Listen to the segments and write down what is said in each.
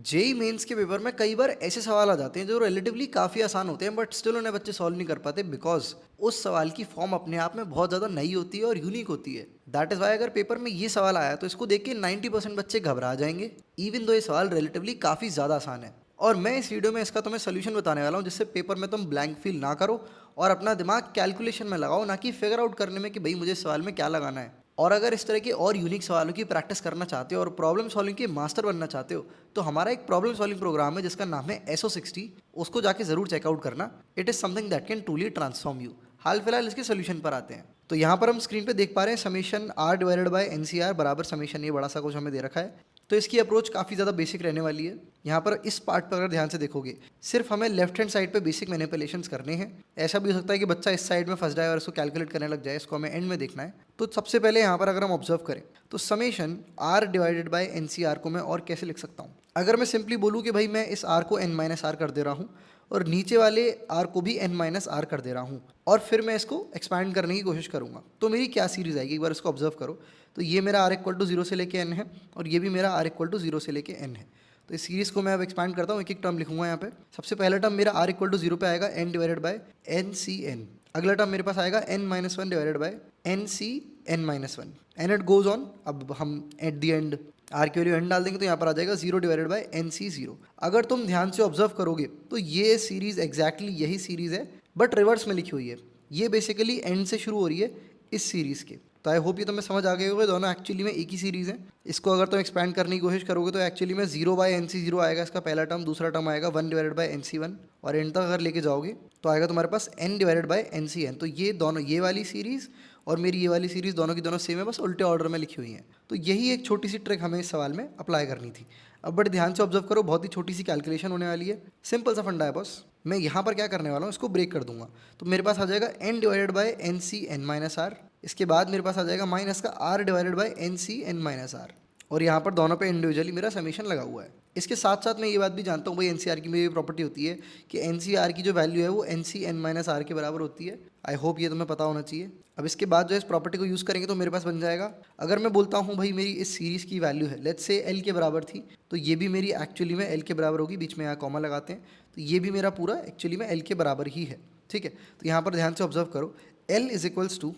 JEE mains के paper में कई बार ऐसे सवाल आ जाते हैं जो रिलेटिवली काफ़ी आसान होते हैं, बट स्टिल उन्हें बच्चे सॉल्व नहीं कर पाते बिकॉज उस सवाल की फॉर्म अपने आप में बहुत ज़्यादा नई होती है और यूनिक होती है। दैट इज़ वाई अगर पेपर में ये सवाल आया तो इसको देख के 90% बच्चे घबरा जाएंगे, इवन दो ये सवाल रिलेटिवली काफ़ी ज़्यादा आसान है। और मैं इस वीडियो में इसका तुम्हें सोल्यूशन बताने वाला हूँ जिससे पेपर में तुम ब्लैंक फील ना करो और अपना दिमाग कैलकुलेशन में लगाओ, ना कि फिगर आउट करने में कि भाई मुझे इस सवाल में क्या लगाना है। और अगर इस तरह के और यूनिक सवालों की प्रैक्टिस करना चाहते हो और प्रॉब्लम सॉल्विंग के मास्टर बनना चाहते हो तो हमारा एक प्रॉब्लम सॉल्विंग प्रोग्राम है जिसका नाम है SO60। उसको जाके जरूर चेकआउट करना। It is something that can truly transform you. हाल फिलहाल इसके सोल्यूशन पर आते हैं। तो यहाँ पर हम स्क्रीन पे देख पा रहे हैं summation R divided by NCR बराबर समीशन, ये बड़ा सा कुछ हमें दे रखा है। तो इसकी अप्रोच काफ़ी ज़्यादा बेसिक रहने वाली है। यहाँ पर इस पार्ट पर अगर ध्यान से देखोगे सिर्फ हमें लेफ्ट हैंड साइड पे बेसिक मैनिपुलेशंस करने हैं। ऐसा भी हो सकता है कि बच्चा इस साइड में फंस जाए और इसको कैलकुलेट करने लग जाए, इसको हमें एंड में देखना है। तो सबसे पहले यहाँ पर अगर हम ऑब्जर्व करें तो summation R divided by NCR को मैं और कैसे लिख सकता हूँ। अगर मैं सिंपली बोलूँ कि भाई मैं इस R को n-r कर दे रहा हूँ और नीचे वाले R को भी n-r कर दे रहा हूँ और फिर मैं इसको एक्सपैंड करने की कोशिश करूँगा, तो मेरी क्या सीरीज आएगी एक बार इसको ऑब्जर्व करो। तो ये मेरा R इक्वल टू 0 से लेके n है और ये भी मेरा R इक्वल टू 0 से लेके n है। तो इस सीरीज़ को मैं अब एक्सपैंड करता हूँ, एक एक टर्म लिखूंगा यहाँ पे। सबसे पहला टर्म मेरा R इक्वल टू 0 पे आएगा n डिवाइडेड बाय NCn। अगला टर्म मेरे पास आएगा n-1 divided by NCn-1 and it goes on. अब हम एट द एंड आर की वैल्यू एन डाल देंगे तो यहाँ पर आ जाएगा 0 डिवाइडेड बाय NC0। अगर तुम ध्यान से ऑब्जर्व करोगे तो ये सीरीज एग्जैक्टली यही सीरीज है बट रिवर्स में लिखी हुई है। ये बेसिकली एंड से शुरू हो रही है इस सीरीज़ के। तो आई होप ये तुम्हें समझ आ गए होंगे, दोनों एक्चुअली में एक ही सीरीज़ है। इसको अगर तुम एक्सपैंड करने की कोशिश करोगे तो एक्चुअली में 0 बाय NC0 आएगा इसका पहला टर्म, दूसरा टर्म आएगा 1 डिवाइडेड बाय NC1 और एंड तक अगर लेके जाओगे तो आएगा तुम्हारे पास n डिवाइडेड बाय NCn। तो ये दोनों, ये वाली सीरीज़ और मेरी ये वाली सीरीज़ दोनों की दोनों सेम है, बस उल्टे ऑर्डर में लिखी हुई हैं। तो यही एक छोटी सी ट्रिक हमें इस सवाल में अप्लाई करनी थी। अब बड़े ध्यान से ऑब्जर्व करो, बहुत ही छोटी सी कैलकुलेशन होने वाली है, सिंपल सा फंडा है बस। मैं यहाँ पर क्या करने वाला हूँ, इसको ब्रेक कर दूंगा। तो मेरे पास आ जाएगा n डिवाइडेड बाय NCn-r, इसके बाद मेरे पास आ जाएगा माइनस का r डिवाइडेड बाय NCn-r और यहाँ पर दोनों पे इंडिविजुअली मेरा समीशन लगा हुआ है। इसके साथ साथ मैं ये बात भी जानता हूँ भाई NCR की मेरी प्रॉपर्टी होती है कि NCR की जो वैल्यू है वो NCn-r के बराबर होती है। आई होप ये तुम्हें पता होना चाहिए। अब इसके बाद जो इस प्रॉपर्टी को यूज़ करेंगे तो मेरे पास बन जाएगा, अगर मैं बोलता हूँ भाई मेरी इस सीरीज़ की वैल्यू है लेट्स से L के बराबर थी, तो ये भी मेरी एक्चुअली में L के बराबर होगी। बीच में यहाँ कॉमा लगाते हैं तो ये भी मेरा पूरा एक्चुअली में L के बराबर ही है। ठीक है, तो यहाँ पर ध्यान से ऑब्जर्व करो, L is equals to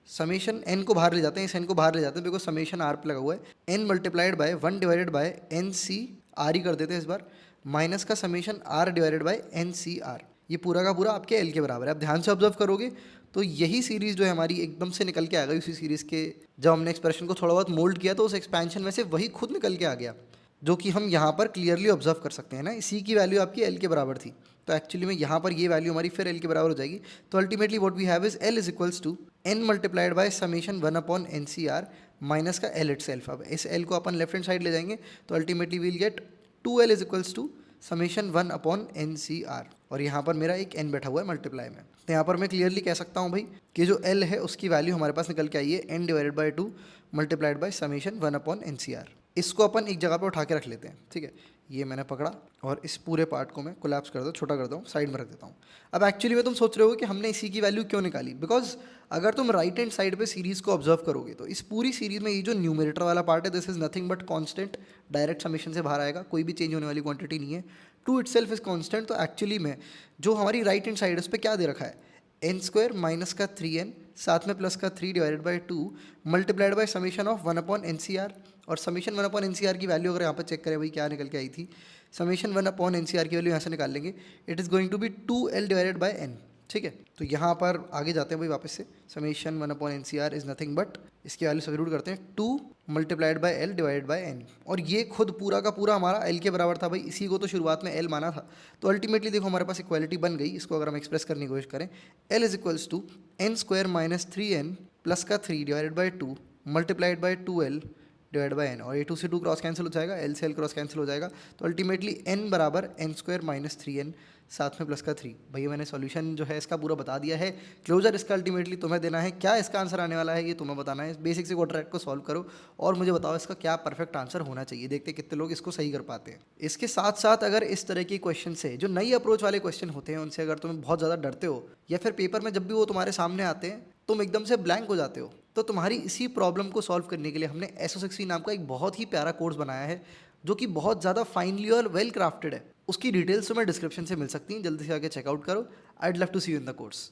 summation n को बाहर ले जाते हैं, इस n को बाहर ले जाते हैं बिकॉज समेशन r पे लगा हुआ है, n multiplied bye 1 divided by NCr ही कर देते हैं इस बार, माइनस का summation r divided by NCr। ये पूरा का पूरा आपके L के बराबर है। अब ध्यान से ऑब्जर्व करोगे तो यही सीरीज़ जो है हमारी एकदम से निकल के आ गई उसी सीरीज़ के, जब हमने एक्सप्रेशन को थोड़ा बहुत मोल्ड किया तो उस एक्सपेंशन में से वही खुद निकल के आ गया, जो कि हम यहाँ पर क्लियरली ऑब्जर्व कर सकते हैं ना। इसी की वैल्यू आपकी L के बराबर थी, तो एक्चुअली में यहाँ पर ये वैल्यू हमारी फिर L के बराबर हो जाएगी। तो ultimately what we have is L is equals to n multiplied by summation 1 upon NCr minus का L इटसेल्फ। अब इस L को अपन लेफ्ट हैंड साइड ले जाएंगे तो ultimately we'll get 2L is equals to summation 1 upon NCr और यहाँ पर मेरा एक n बैठा हुआ है मल्टीप्लाई में। तो यहाँ पर मैं क्लियरली कह सकता हूँ भाई कि जो L है उसकी वैल्यू हमारे पास निकल के आई है n divided by 2 multiplied by summation 1 upon NCr। इसको अपन एक जगह पे उठा के रख लेते हैं। ठीक है, ये मैंने पकड़ा और इस पूरे पार्ट को मैं कोलैप्स कर दो, छोटा कर दूँ, साइड में रख देता हूँ। अब एक्चुअली में तुम सोच रहे हो कि हमने इसी की वैल्यू क्यों निकाली, बिकॉज अगर तुम राइट हैंड साइड पे सीरीज़ को ऑब्जर्व करोगे तो इस पूरी सीरीज़ में ये जो न्यूमरेटर वाला पार्ट है this is nothing but constant, direct summation से बाहर आएगा, कोई भी चेंज होने वाली क्वांटिटी नहीं है। Two itself is constant. तो एक्चुअली में जो हमारी राइट हैंड साइड है उस पर क्या दे रखा है, n² माइनस का 3n साथ में प्लस का 3 divided by 2 multiplied by summation of 1 upon NCr। और समेशन 1 अपॉन NCr की वैल्यू अगर यहाँ पर चेक करें भाई क्या निकल के आई थी, समेशन 1 अपॉन NCr की वैल्यू यहाँ से निकाल लेंगे, it is going to be 2L divided by n। ठीक है, तो यहाँ पर आगे जाते हैं भाई वापस से, summation 1 upon NCr is nothing but इसकी वैल्यू सब्स्टिट्यूट करते हैं 2 multiplied by L divided by n और ये खुद पूरा का पूरा हमारा L के बराबर था भाई, इसी को तो शुरुआत में L माना था। तो अल्टीमेटली देखो हमारे पास इक्वालिटी बन गई। इसको अगर हम एक्सप्रेस करने की कोशिश करें, L is equals to n² minus 3n plus का 3 divided by 2 multiplied by 2L divide by n और ये 2 से 2 क्रॉस कैंसिल हो जाएगा, L से L क्रॉस कैंसिल हो जाएगा। तो अल्टीमेटली n बराबर n² माइनस 3n साथ में प्लस का 3। भैया मैंने सॉल्यूशन जो है इसका पूरा बता दिया है, क्लोजर इसका अल्टीमेटली तुम्हें देना है। क्या इसका आंसर आने वाला है ये तुम्हें बताना है। बेसिक से क्वाड्रेटिक को सॉल्व करो और मुझे बताओ इसका क्या परफेक्ट आंसर होना चाहिए, देखते कितने लोग इसको सही कर पाते हैं। इसके साथ साथ अगर इस तरह के क्वेश्चन से, जो नई अप्रोच वाले क्वेश्चन होते हैं, उनसे अगर तुम बहुत ज़्यादा डरते हो या फिर पेपर में जब भी वो तुम्हारे सामने आते हैं तुम एकदम से ब्लैंक हो जाते हो, तो तुम्हारी इसी प्रॉब्लम को सॉल्व करने के लिए हमने SO60 नाम का एक बहुत ही प्यारा कोर्स बनाया है। जो कि बहुत ज़्यादा फाइनली और वेल क्राफ्टेड है। उसकी डिटेल्स तुम्हें डिस्क्रिप्शन से मिल सकती हैं, जल्दी से आके चेकआउट करो। I would love to see you in the course.